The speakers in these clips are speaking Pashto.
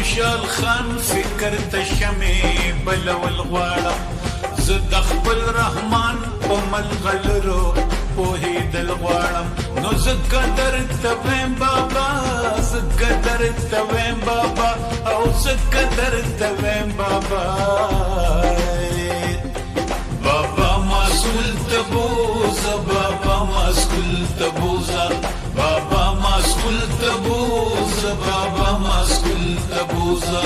خوشحال خان فکر ته شمې بلول غواړم زه د خپل رحمان په ملغلرو پوهېدل غواړم نو ځکه درته ویم بابا ځکه درته ویم بابا او ځکه درته ویم بابا بابا مسئول ته بوزه بابا مسئول ته بوزه بابا مسئول ته بوزه بابا مسئول ته بوزه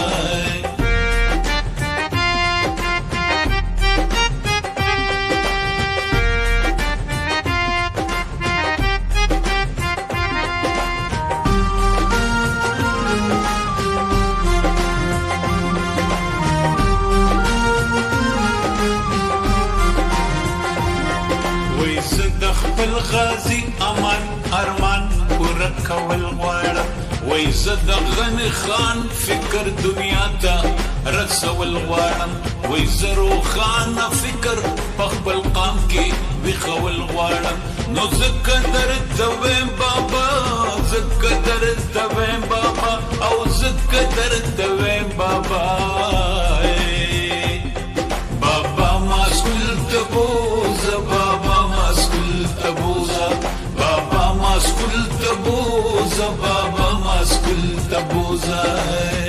خپل غازی امان ارمان پوره کول غواړم وای زه د غني خان فکر دنیا ته رسول غواړم وای زه روښانه فکر په خپل قام کې ویښول غواړم نو ځکه درته ویم بابا ځکه درته ویم بابا او ځکه درته ویم بابا بابا مسئول ته بوزه بابا مسئول ته بوزه بابا مسئول ته بوزه بابا مسئول ته بوزه